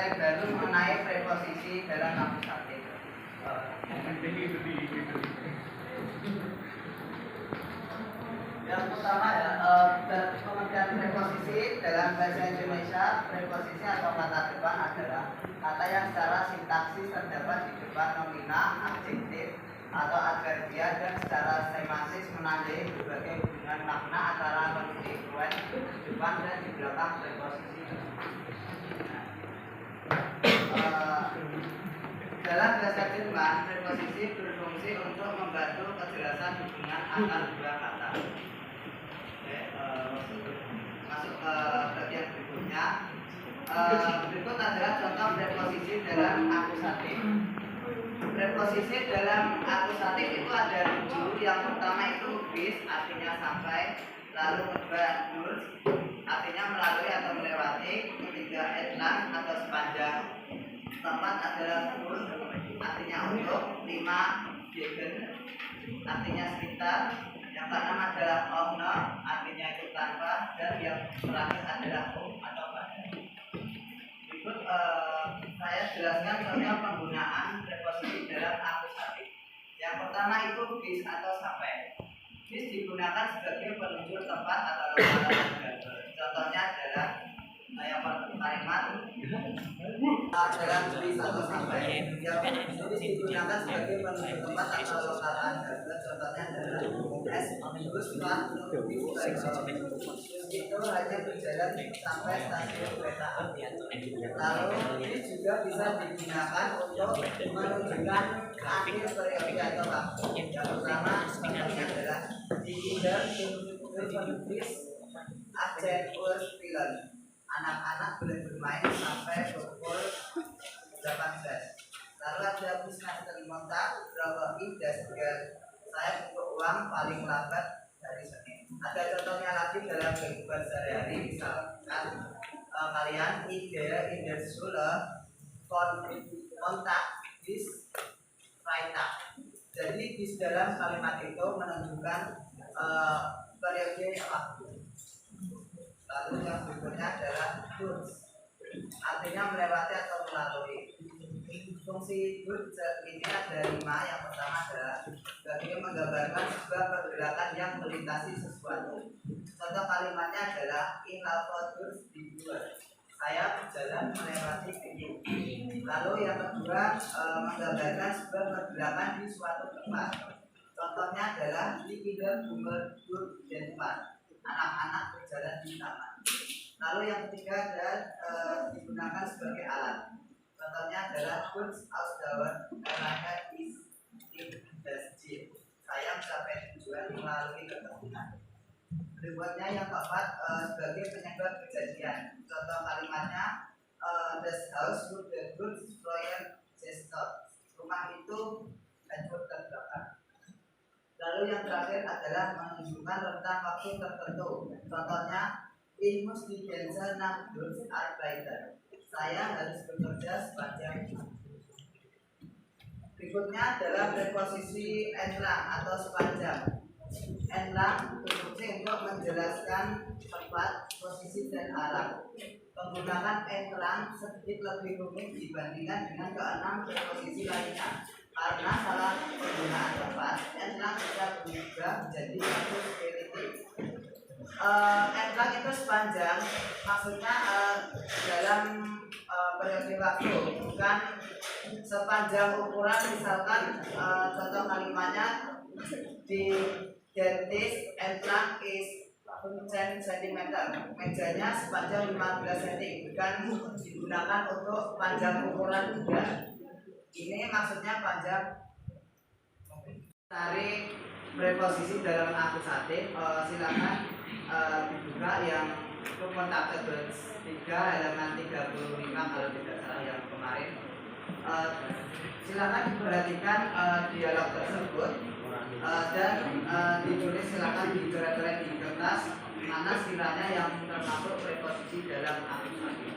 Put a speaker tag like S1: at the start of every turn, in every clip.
S1: materi baru mengenai preposisi dalam akusatif. Yang pertama ya, pengertian preposisi dalam bahasa Indonesia, preposisi atau kata depan adalah kata yang secara sintaksis terdapat di depan nominal, adjektif atau adverbial dan secara semantis menandai berbagai hubungan makna antara konstituen di depan dan di belakang preposisi. Dalam bahasa Jerman, preposisi berfungsi untuk membantu kejelasan hubungan antar dua kata. Masuk ke bagian berikutnya. Berikut adalah contoh preposisi dalam akusatif. Preposisi dalam akusatif itu ada 7. Yang pertama itu bis, artinya sampai. Lalu kedua dus, artinya melalui atau melewati. Ketiga etlang atau sepanjang. Keempat adalah full, artinya untuk. 5 gegen, artinya sekitar. Yang keenam adalah ohne, artinya itu tanpa. Dan yang terakhir adalah atau pada. Berikut saya jelaskan contoh penggunaan preposisi dalam akusatif. Yang pertama itu bis atau sampai. Bis digunakan sebagai penunjuk tempat atau lokasi. Contohnya adalah kalimat dalam bis atau sampai. Yang bis digunakan sebagai penunjuk tempat atau lokasi. Contohnya adalah es omnibus itu hanya berjalan sampai stasiun kereta api. Lalu ini juga bisa digunakan untuk menunjukkan akhir periode atau waktu. Yang pertama contohnya adalah di Kinder Filmpris Agent Film. Anak-anak boleh bermain sampai pukul 18. Lalu ada Busmaster Montak Brawahi Dasgar. Saya untuk uang paling lambat dari Senin. Ada contohnya lagi dalam kehidupan sehari-hari, misalkan kalian ide in der Schule von Montag bis Freitag. Jadi di dalam kalimat itu menunjukkan periode waktu. Lalu yang berikutnya adalah durch, artinya melewati atau melalui. Fungsi durch ini ada 5. Yang pertama adalah sebagai menggambarkan sebuah pergerakan yang melintasi sesuatu. Contoh kalimatnya adalah in laufe durch die Tür. Saya berjalan melewati pintu. Lalu yang kedua menggambarkan sebuah pergerakan di suatu tempat. Contohnya adalah die Kinder bummeln durch den Park. Anak-anak berjalan di taman. Lalu yang ketiga adalah digunakan sebagai alat. Contohnya adalah Kunst Ausdauer Erlangen is in das Ziel. Saya mencapai tujuan melalui ketemuan. Berikutnya yang keempat sebagai penyebab kejadian. Contoh kalimatnya das Haus wurde durch Feuer zerstört. Rumah itu hancur terbakar. Lalu yang terakhir adalah menunjukkan rentang waktu tertentu. Contohnya ich muss die Gänse nach durcharbeiten. Saya harus bekerja sepanjang hari. Berikutnya adalah preposisi entlang atau sepanjang. Entlang berfungsi untuk menjelaskan tempat, posisi dan arah. Penggunaan entlang sedikit lebih rumit dibandingkan dengan keenam preposisi lainnya. Karena salah penggunaan tempat, entlang bisa berubah menjadi satu spiritif. Entlang itu sepanjang, maksudnya dalam periode waktu, bukan sepanjang ukuran. Misalkan contoh kalimatnya di dentist entlang is 10 cm, mejanya sepanjang 15 cm, bukan digunakan untuk panjang ukuran juga. Ini maksudnya panjang. Tarik preposisi dalam akusatif, silakan dibuka yang kontak 3 halaman 35 kalau tidak salah yang kemarin. Silakan diperhatikan dialog tersebut dan ditulis, silakan dicoret-coret di kertas mana sekiranya yang termasuk preposisi dalam akusatif.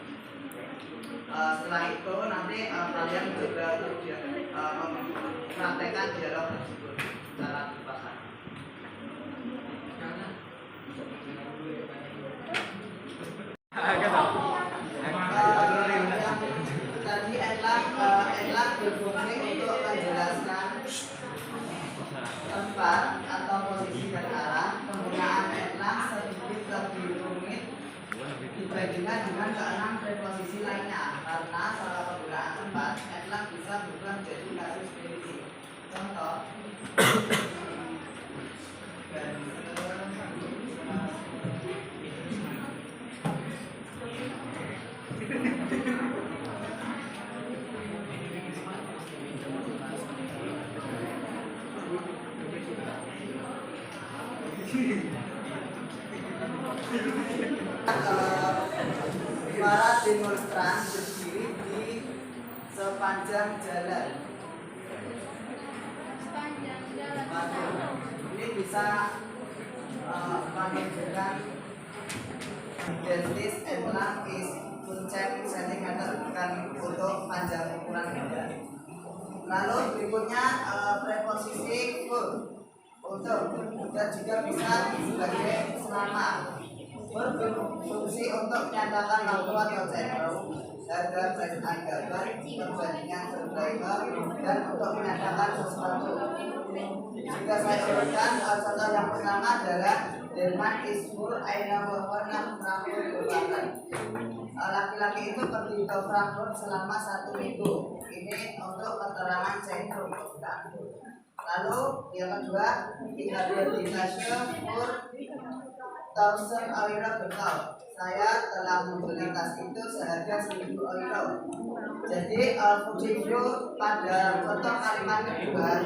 S1: Setelah itu nanti kalian juga mempraktekkan dialog tersebut secara berpasangan. contoh para demonstran berdiri di sepanjang jalan. Ini bisa menunjukkan dentist and length is kuncen sentimeter kan untuk panjang ukuran meja. Lalu berikutnya preposisi for untuk dan juga bisa sebagai selama berfungsi untuk menyatakan waktu atau tempo, harga harga perbandingan survival dan untuk menyatakan sesuatu. Jika saya urutkan contoh yang pertama adalah Denmark is full aina warna Frankfurt Selatan. Laki-laki itu pergi ke Frankfurt selama 1 minggu. Ini untuk keterangan sentrum. Lalu yang kedua rehabilitasi for 1000 euro bekal. Saya telah membeli tas itu seharga 1000 euro. Jadi fungsinya pada contoh kalimat kedua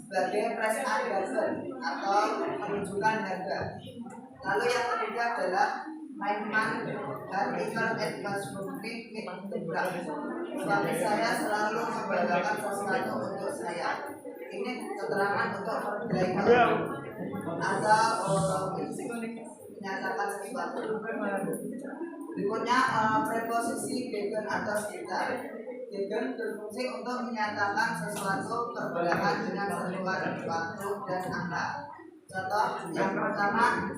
S1: sebagai price adjustment atau menunjukkan harga. Lalu yang ketiga adalah mainan dan iklan advance publik suami saya selalu membanggakan sesuatu untuk saya. Ini keterangan untuk verbal atau menyatakan sesuatu. Berikutnya preposisi gegen atau sekitar. Gegen berfungsi untuk menyatakan sesuatu berbarengan dengan sentuhan waktu dan angka. Contoh yang pertama,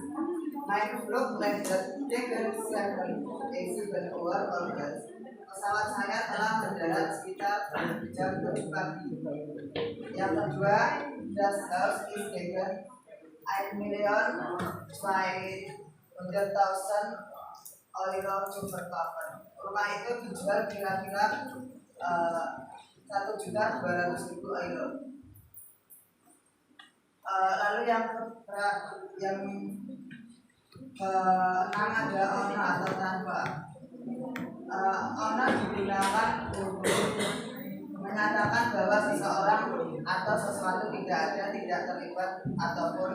S1: my flight landed gegen 7 exhibit hour orders. Pesawat saya telah mendarat sekitar jam 7 pagi. Yang kedua, das house is gegen 1.200.000 euro to verkaufen. Rumah itu dijual kira-kira 1.200.000 euro. Lalu yang keenam ada owner atau tanpa. Owner digunakan untuk menyatakan bahwa seseorang atau sesuatu tidak ada, tidak terlibat ataupun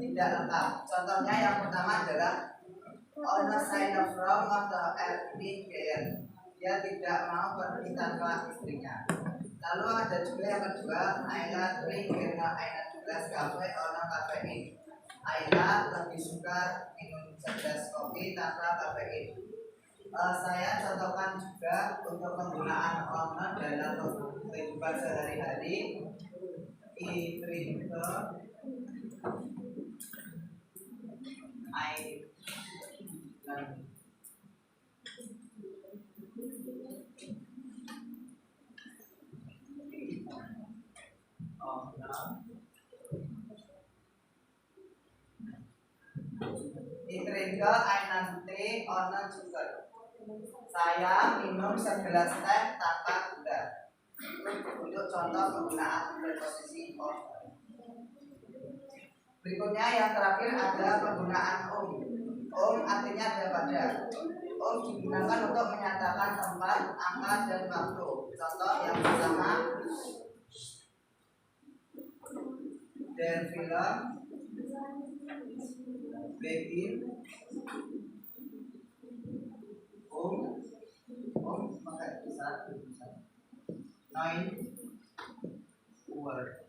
S1: tidak lengkap. Contohnya yang pertama adalah owner sign of wrong atau everything care. Dia tidak mau pergi tanpa istrinya. Lalu ada juga yang kedua, Ayla drink karena Ayla juga kafe owner kafein. Ayla lebih suka minum segelas kopi tanpa kafein. Saya contohkan juga untuk penggunaan owner dalam kehidupan sehari-hari. I drink I Itriga ainante owner sugar. Saya minum segelas teh tanpa gula. Untuk contoh penggunaan preposisi owner. Berikutnya yang terakhir ada penggunaan artinya daripada. Digunakan untuk menyatakan tempat, angka, dan waktu. Contoh yang pertama, der film begin pakai besar 9 Uhr.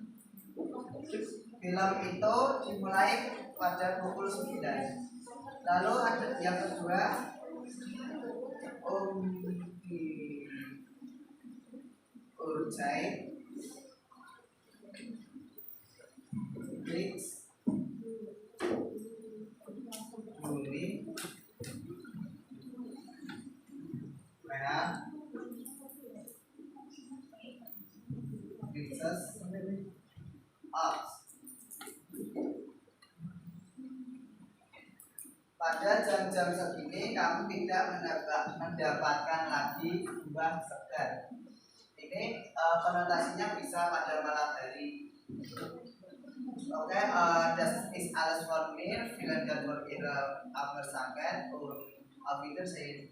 S1: Film itu dimulai pada pukul 9. Lalu ada yang kedua, di Urjai Blitz Juli Merah Princess Ops. Pada jam-jam segini kamu tidak mendapatkan lagi buah segar. Ini konotasinya bisa pada malam hari Oke, das ist alles von mir. Vielen Dank für Ihre Aufmerksamkeit und auf Wiedersehen.